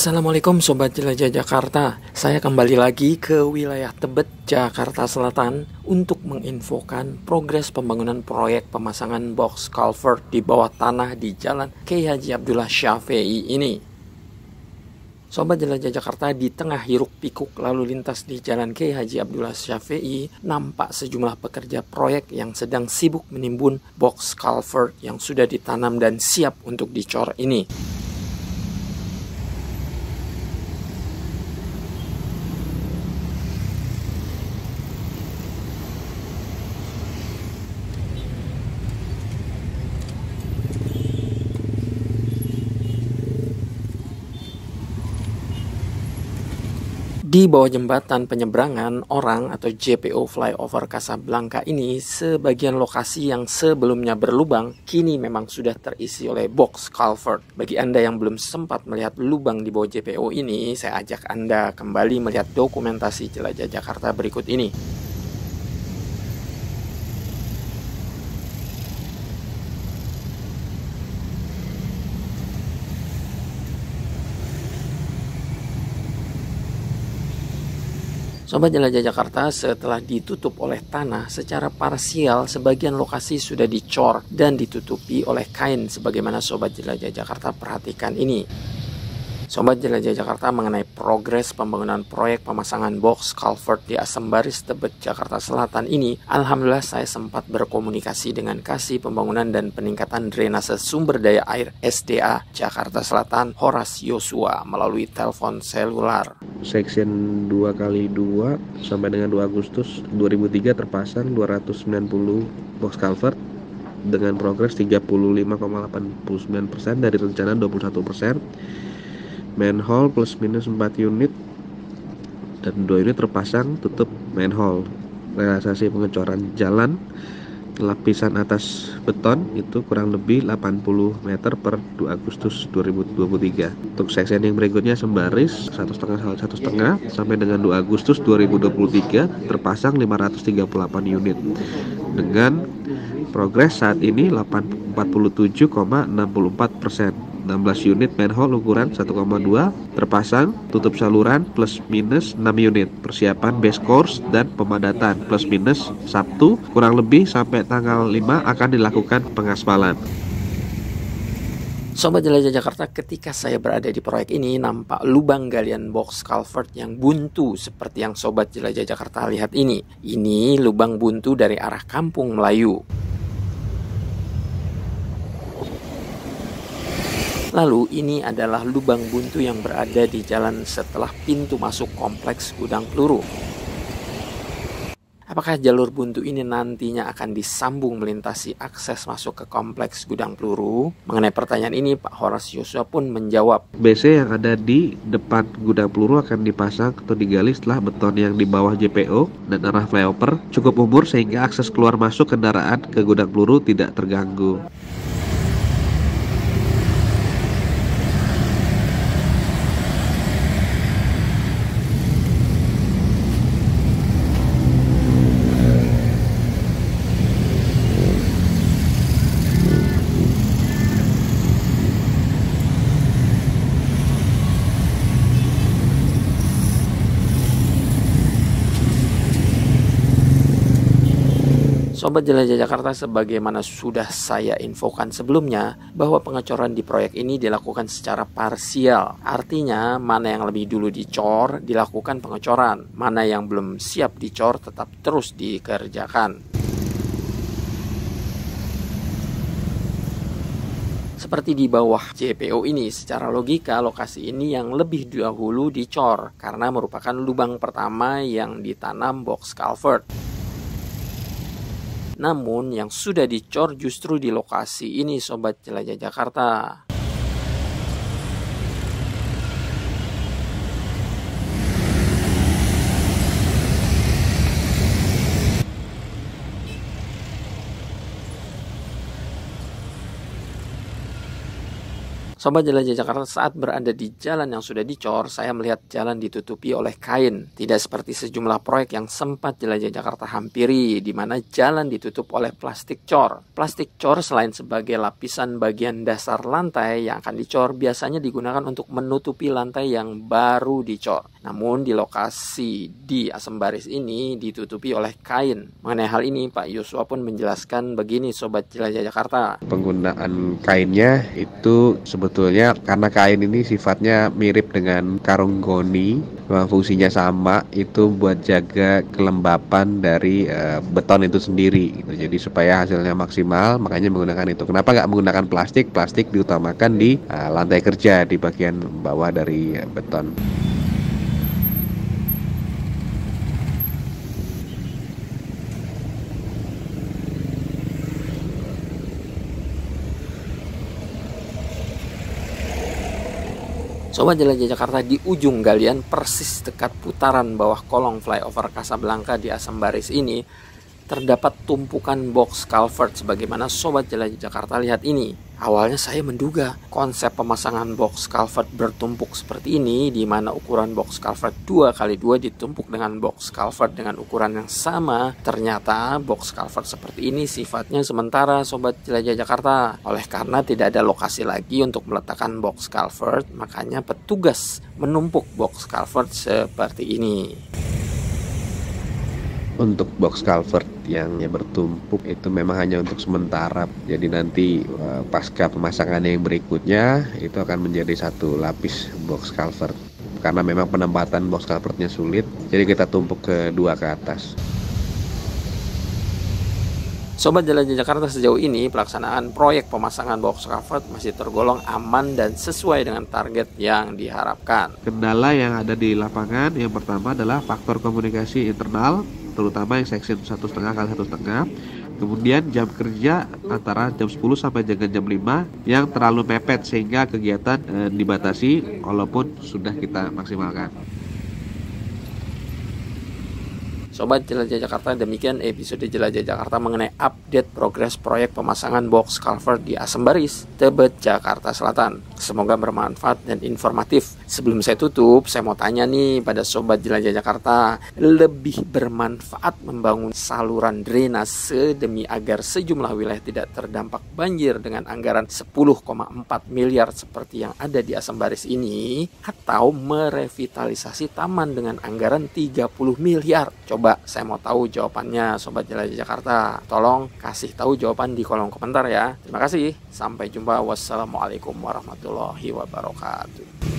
Assalamualaikum Sobat Jelajah Jakarta. Saya kembali lagi ke wilayah Tebet, Jakarta Selatan untuk menginfokan progres pembangunan proyek pemasangan box culvert di bawah tanah di Jalan Kiai Haji Abdullah Syafi'i ini. Sobat Jelajah Jakarta, di tengah hiruk pikuk lalu lintas di Jalan Kiai Haji Abdullah Syafi'i, nampak sejumlah pekerja proyek yang sedang sibuk menimbun box culvert yang sudah ditanam dan siap untuk dicor ini. Di bawah jembatan penyeberangan orang atau JPO Flyover Casablanca ini, sebagian lokasi yang sebelumnya berlubang kini memang sudah terisi oleh box culvert. Bagi Anda yang belum sempat melihat lubang di bawah JPO ini, saya ajak Anda kembali melihat dokumentasi Jelajah Jakarta berikut ini. Sobat Jelajah Jakarta, setelah ditutup oleh tanah secara parsial, sebagian lokasi sudah dicor dan ditutupi oleh kain sebagaimana Sobat Jelajah Jakarta perhatikan ini. Sobat Jelajah Jakarta, mengenai progres pembangunan proyek pemasangan box culvert di Asembaris Tebet, Jakarta Selatan ini, alhamdulillah saya sempat berkomunikasi dengan Kasih Pembangunan dan Peningkatan Drainase Sumber Daya Air SDA Jakarta Selatan, Horas Yosua, melalui telepon selular. Section 2x2 sampai dengan 2 Agustus 2003 terpasang 290 box culvert dengan progres 35,89% dari rencana 21%. Manhole plus minus 4 unit dan 2 unit terpasang tutup manhole. Realisasi pengecoran jalan lapisan atas beton itu kurang lebih 80 meter per 2 Agustus 2023. Untuk section yang berikutnya Sembaris 1,5 sampai dengan 2 Agustus 2023 terpasang 538 unit dengan progres saat ini 47,64%. 16 unit manhole ukuran 1,2 terpasang, tutup saluran plus minus 6 unit, persiapan base course dan pemadatan plus minus Sabtu kurang lebih sampai tanggal 5 akan dilakukan pengaspalan. Sobat Jelajah Jakarta, ketika saya berada di proyek ini, nampak lubang galian box culvert yang buntu seperti yang Sobat Jelajah Jakarta lihat ini. Ini lubang buntu dari arah Kampung Melayu. Lalu ini adalah lubang buntu yang berada di jalan setelah pintu masuk kompleks gudang peluru. Apakah jalur buntu ini nantinya akan disambung melintasi akses masuk ke kompleks gudang peluru? Mengenai pertanyaan ini, Pak Horas Yosua pun menjawab. BC yang ada di depan gudang peluru akan dipasang atau digali setelah beton yang di bawah JPO dan arah flyover cukup umur sehingga akses keluar masuk kendaraan ke gudang peluru tidak terganggu. Sobat Jelajah Jakarta, sebagaimana sudah saya infokan sebelumnya, bahwa pengecoran di proyek ini dilakukan secara parsial. Artinya, mana yang lebih dulu dicor, dilakukan pengecoran. Mana yang belum siap dicor, tetap terus dikerjakan. Seperti di bawah JPO ini, secara logika lokasi ini yang lebih dahulu dicor, karena merupakan lubang pertama yang ditanam box culvert. Namun yang sudah dicor justru di lokasi ini, Sobat Jelajah Jakarta. Sobat Jelajah Jakarta, saat berada di jalan yang sudah dicor, saya melihat jalan ditutupi oleh kain. Tidak seperti sejumlah proyek yang sempat Jelajah Jakarta hampiri, di mana jalan ditutup oleh plastik cor. Plastik cor selain sebagai lapisan bagian dasar lantai yang akan dicor, biasanya digunakan untuk menutupi lantai yang baru dicor. Namun di lokasi di Asam Baris ini ditutupi oleh kain. Mengenai hal ini, Pak Yuswa pun menjelaskan begini, Sobat Jelajah Jakarta. Penggunaan kainnya itu sebetulnya karena kain ini sifatnya mirip dengan karung goni, memang fungsinya sama, itu buat jaga kelembapan dari beton itu sendiri gitu. Jadi supaya hasilnya maksimal, makanya menggunakan itu. Kenapa nggak menggunakan plastik? Plastik diutamakan di lantai kerja di bagian bawah dari beton. Sobat Jelajah Jakarta, di ujung galian persis dekat putaran bawah kolong flyover Kasablanka di Asam Baris ini terdapat tumpukan box culvert sebagaimana Sobat Jelajah Jakarta lihat ini. Awalnya saya menduga konsep pemasangan box culvert bertumpuk seperti ini, di mana ukuran box culvert 2x2 ditumpuk dengan box culvert dengan ukuran yang sama. Ternyata box culvert seperti ini sifatnya sementara, Sobat Jelajah Jakarta. Oleh karena tidak ada lokasi lagi untuk meletakkan box culvert, makanya petugas menumpuk box culvert seperti ini. Untuk box culvert yang bertumpuk itu memang hanya untuk sementara. Jadi nanti pasca pemasangan yang berikutnya itu akan menjadi satu lapis box culvert. Karena memang penempatan box culvertnya sulit, jadi kita tumpuk kedua ke atas. Sobat Jelajah Jakarta, sejauh ini pelaksanaan proyek pemasangan box culvert masih tergolong aman dan sesuai dengan target yang diharapkan. Kendala yang ada di lapangan yang pertama adalah faktor komunikasi internal, terutama yang section 1,5 x 1,5. Kemudian jam kerja antara jam 10 sampai jam 5 yang terlalu mepet sehingga kegiatan dibatasi walaupun sudah kita maksimalkan. Sobat Jelajah Jakarta, demikian episode Jelajah Jakarta mengenai update progres proyek pemasangan box culvert di Asam Baris, Tebet, Jakarta Selatan. Semoga bermanfaat dan informatif. Sebelum saya tutup, saya mau tanya nih pada Sobat Jelajah Jakarta, lebih bermanfaat membangun saluran drainase demi agar sejumlah wilayah tidak terdampak banjir dengan anggaran 10,4 miliar seperti yang ada di Asam Baris ini, atau merevitalisasi taman dengan anggaran 30 miliar? Coba saya mau tahu jawabannya, Sobat Jelajah Jakarta. Tolong kasih tahu jawaban di kolom komentar ya. Terima kasih. Sampai jumpa. Wassalamualaikum warahmatullahi wabarakatuh.